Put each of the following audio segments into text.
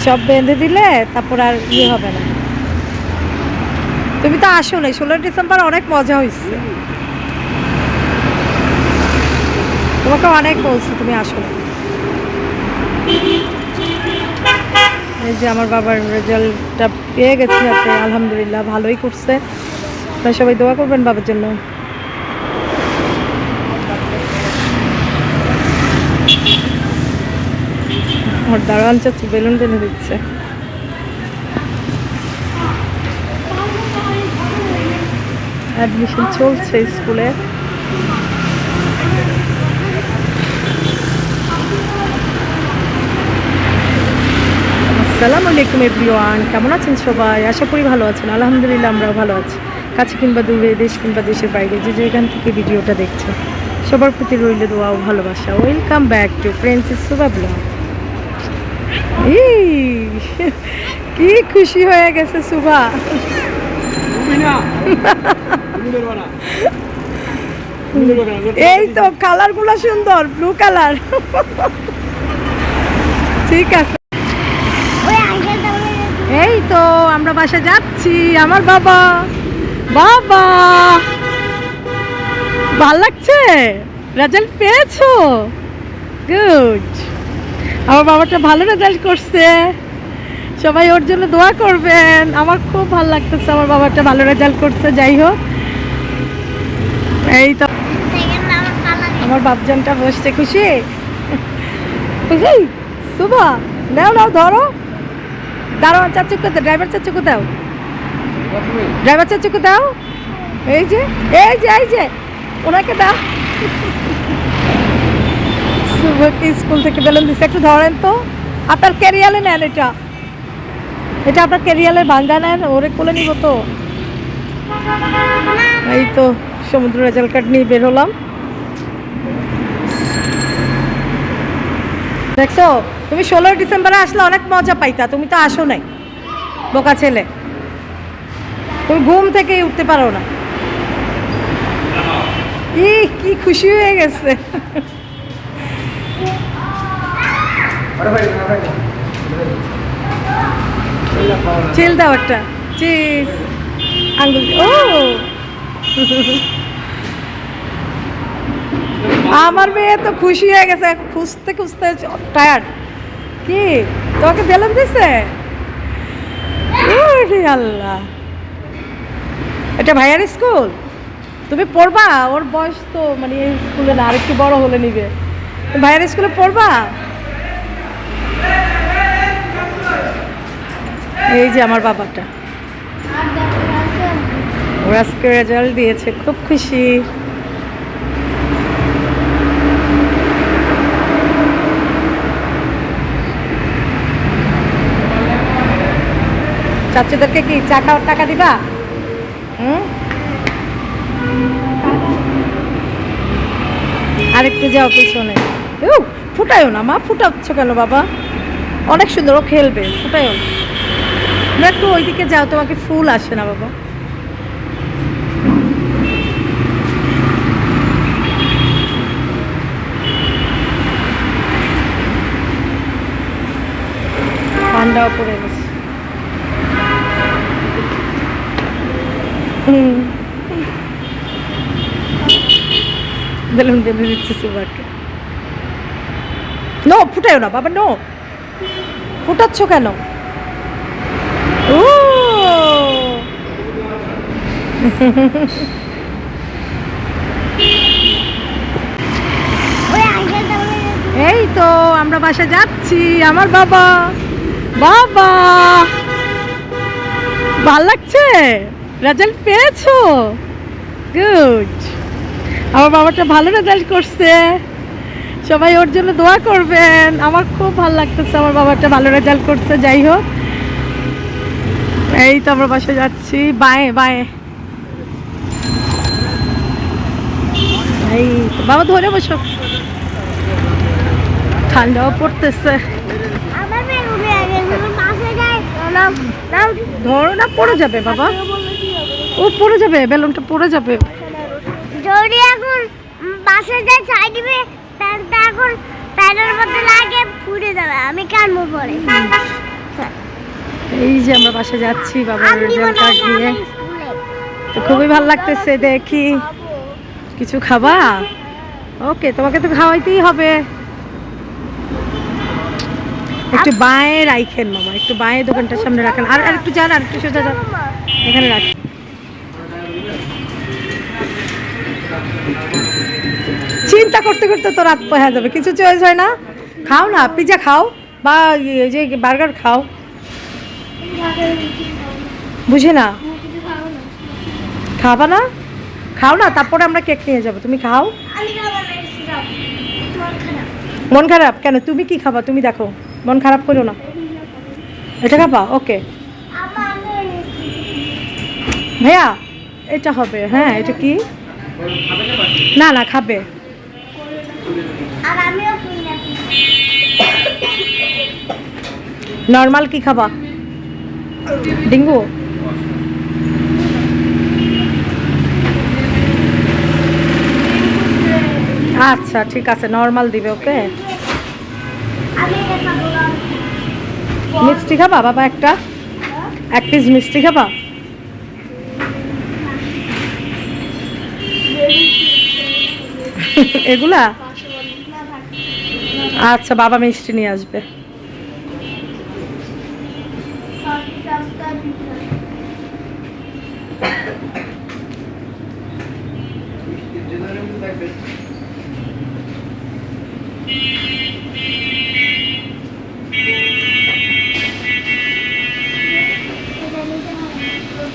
সব বেঁধে দিলে তারপর আর ইয়ে হবে না। তুমি তো আসো নাই, 16 ডিসেম্বর অনেক মজা হয়েছে, তোমাকে অনেক বলছি তুমি আসো না। এই যে আমার বাবার রেজাল্টটা পেয়ে গেছে হাতে, আলহামদুলিল্লাহ ভালোই করছে। তাই সবাই দোয়া করবেন বাবার জন্য। ওর দারোয়ান চাচ্ছি বেলুন টেনে দিচ্ছে। অ্যাডমিশন চলছে স্কুলে। আসসালামু আলাইকুম এভরিওয়ান, কেমন আছেন সবাই? আশা করি ভালো আছেন। আলহামদুলিল্লাহ আমরাও ভালো আছি। কাছে কিংবা দূরে, দেশ কিংবা দেশের বাইরে, যে যেখান থেকে ভিডিওটা দেখছেন সবার প্রতি রইল দোয়া ও ভালোবাসা। Welcome back to princess Subha blog. কি খুশি হয়ে গেছে সুভা। এই তো কালার গুলো সুন্দর, ব্লু কালার। ঠিক আছে, এই তো আমরা বাসা যাচ্ছি। আমার বাবা বাবা ভাল লাগছে, রেজাল্ট পেয়েছো? গুড। আমার বাবাটা ভালো রেজাল্ট করছে, সবাই ওর জন্য দোয়া করবেন। আমার খুব ভালো লাগতেছে আমার বাবাটা ভালো রেজাল্ট করছে। যাই হোক, এই তো আমার বাপজানটা বসছে। খুশি খুশি সুভা, নাও নাও ধরো। দাঁড়াও, চাচু কোথাও, ড্রাইভার চাচু কোথাও, ড্রাইভার চাচু কোথাও? এই যে এই যে এই যে ওনাকে দাও। শুভকে স্কুল থেকে বেলুন দিচ্ছে, একটু ধরেন তো। আপনার ক্যারিয়ালে নেন, এটা এটা আপনার ক্যারিয়ালে ভাঙ্গা নেন, ওরে কোলে নিব তো। এই তো সমুদ্র রেজাল্ট কার্ড নিয়ে বের হলাম। দেখছো, তুমি 16 ডিসেম্বরে আসলে অনেক মজা পাইতা, তুমি তো আসো নাই, বোকা ছেলে। তুমি ঘুম থেকেই উঠতে পারো না। কি খুশি হয়ে গেছে। চিল দাও একটা, চিজ আঙ্গুল। ও আমার মেয়ে তো খুশি হয়ে গেছে, খুঁজতে খুঁজতে টায়ার্ড। কি তোমাকে বেলুন দিছে? আল্লাহ, এটা ভাইয়ার স্কুল, তুমি পড়বা? ওর বয়স তো মানে এই স্কুলে না, আরেকটু বড় হলে নিবে। ভাইয়ার স্কুলে পড়বা? এই যে আমার বাবাটা, ওর আজকে রেজাল্ট দিয়েছে, খুব খুশি। চাচুদেরকে কি চা খাওয়ার টাকা দিবা? আরেকটু যাও পিছনে। ফুটায়ও না মা, ফুটাচ্ছ কেন বাবা? অনেক সুন্দর, ও খেলবে, ফুটায়ও না। একটু ওইদিকে যাও, তোমাকে ফুল আসে না বাবা। ঠান্ডাও পড়ে গেছে। বেলুন বেঁধে দিচ্ছে সুভাকে। নো, ফুটায়ও না বাবা, নো। ফুটাচ্ছ কেন? ও এই তো আমরা বাসা যাচ্ছি। আমার বাবা বাবা ভাল লাগছে, রেজাল্ট পেয়েছো? গুড। আমার বাবাটা ভালো রেজাল্ট করছে, সবাই ওর জন্য দোয়া করবেন। আমার খুব ভালো লাগতেছে আমার বাবাটা ভালো রেজাল্ট করছে। যাই হোক, এই তো আমরা বাসা যাচ্ছি। বাঁয়ে বাঁয়ে, এই বাবা ধরে বসো, ঠান্ডাও পড়তেছে। নাও নাও ধরো না, পড়ে যাবে বাবা, ও পড়ে যাবে, বেলুনটা পড়ে যাবে। যদি এখন বাসে যাই ছাই দিবে, প্যান্টটা এখন প্যান্টের মধ্যে লাগে ফুটে যাবে, আমি কানবো পরে। এই যে আমরা বাসে যাচ্ছি বাবার রেজাল্ট কার্ড নিয়ে, তো খুবই ভালো লাগতেছে। দেখি কিছু খাবা? ওকে, তোমাকে তো খাওয়াইতেই হবে। একটু বাঁয়ে রাখেন মামা, একটু বাঁয়ে দোকানটার সামনে রাখেন। আর একটু যান, আর একটু সোজা যান, এখানে রাখ। চিন্তা করতে করতে তো রাত হয়ে যাবে, কিছু চয়েস হয় না। খাও না, পিৎজা খাও বা এই যে বার্গার খাও। বুঝি না, খাবা না? খাও না, তারপরে আমরা কেক নিয়ে যাবো, তুমি খাও। মন খারাপ কেন? তুমি কি খাবা? তুমি দেখো, মন খারাপ করো না। এটা খাবা? ওকে ভাইয়া, এটা হবে। হ্যাঁ, এটা কি? না না, খাবে। নর্মাল কি খাবা? ডিঙ্গু? আচ্ছা ঠিক আছে, নর্মাল দিবে। ওকে, মিষ্টি খাবা বাবা? এক পিস মিষ্টি খাবা? এগুলা? আচ্ছা, বাবা মিষ্টি নিয়ে আসবে।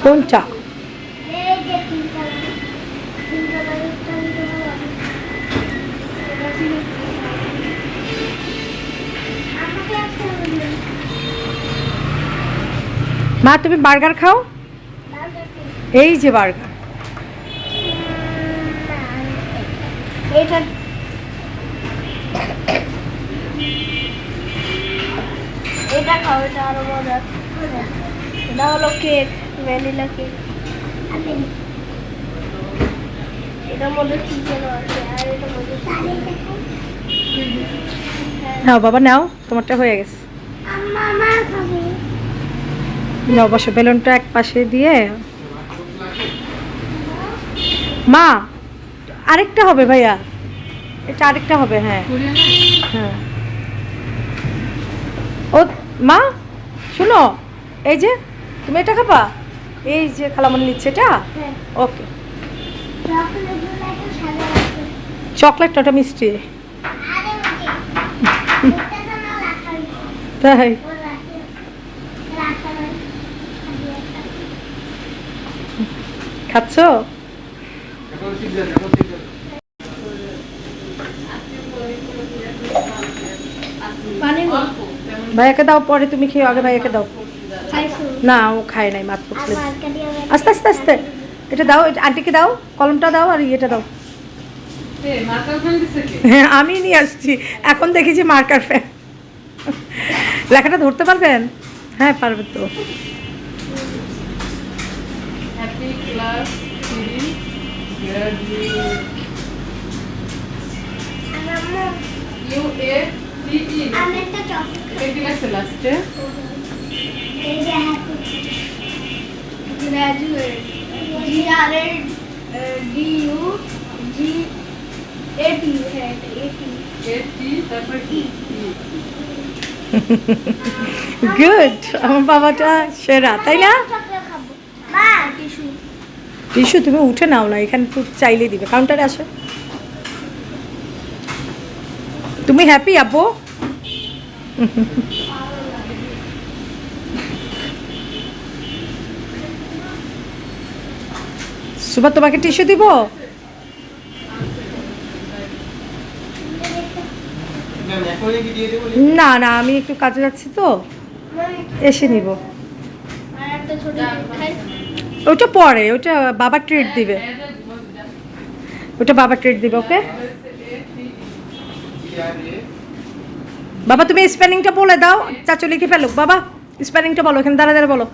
কোনটা? মা তুমি বার্গার খাও? এই যে বার্গার, এটা এটা খাও, এটা আরো মজা। এটা হলো কেক, ভ্যানিলা কেক। এটার মধ্যে কি যেন আছে, আর এটার মধ্যে নাও বাবা নাও, তোমারটা হয়ে গেছে। নাও বসো, বেলুনটা এক পাশে দিয়ে। মা আরেকটা হবে ভাইয়া, এটা আরেকটা হবে। হ্যাঁ হ্যাঁ। ও মা শুনো, এই যে তুমি এটা খাবা, এই যে খালামণি নিচ্ছে এটা। ওকে, চকলেটটা, ওটা মিষ্টি। তাই খাচ্ছো? ভাইয়াকে দাও, পরে তুমি খেয়ে, আগে ভাইয়াকে দাও। না, ও খায় নাই, মাত্র আস্তে আস্তে আস্তে। এটা দাও, আন্টিকে দাও, কলমটা দাও, আর ইয়েটা দাও। হ্যাঁ, আমি নিয়ে আসছি, এখন দেখি যে মার্কার ফ্যান। লেখাটা ধরতে পারবেন? হ্যাঁ পারবেন তো। গুড, আমার বাবাটা সেরা, তাই না? টিস্যু তুমি উঠে নাও না, এখানে তো চাইলে দিবে, কাউন্টারে আসো। তুমি হ্যাপি আব্বু? সুবা তোমাকে টিস্যু দিব? না না, আমি একটু কাজে যাচ্ছি তো, এসে নিব। ওটা পরে, ওটা বাবা ট্রিট দিবে, ওটা বাবা ট্রিট দিবে। ওকে বাবা, তুমি স্পেলিংটা বলে দাও, চাচু লিখে ফেলুক। বাবা স্পেলিংটা বলো, এখানে দাঁড়া দাঁড়া বলো।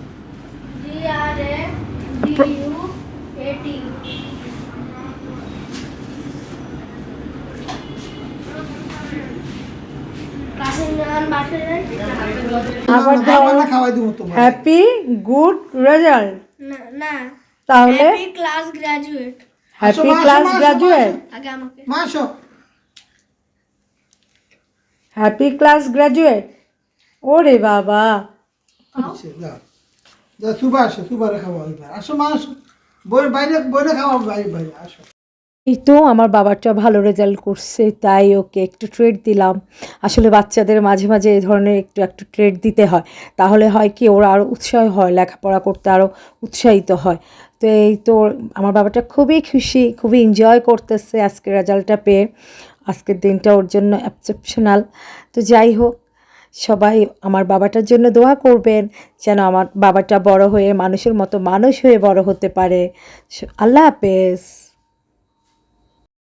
আবার দাও। খাওয়াই দিব তোমার। Happy good result. না তাহলে class graduate happy class graduate. আগে আমাকে মা আসো। Happy class graduate. ওরে বাবা, আচ্ছা, যাও যাও, সুবা আসো, সুবারে খাওয়া এবার। আসো মা আসো, বাইরে বইরে খাওয়া, বাইরে বাইরে আসো। এই তো আমার বাবাটা ভালো রেজাল্ট করছে, তাই ওকে একটু ট্রিট দিলাম। আসলে বাচ্চাদের মাঝে মাঝে এই ধরনের একটু একটু ট্রিট দিতে হয়, তাহলে হয় কি ওরা আরও উৎসাহ হয়, লেখাপড়া করতে আরও উৎসাহিত হয়। তো এই তো আমার বাবাটা খুবই খুশি, খুবই এনজয় করতেছে আজকের রেজাল্টটা পেয়ে। আজকের দিনটা ওর জন্য এক্সেপশনাল। তো যাই হোক, সবাই আমার বাবাটার জন্য দোয়া করবেন যেন আমার বাবাটা বড় হয়ে মানুষের মতো মানুষ হয়ে বড় হতে পারে। আল্লাহ হাফেজ।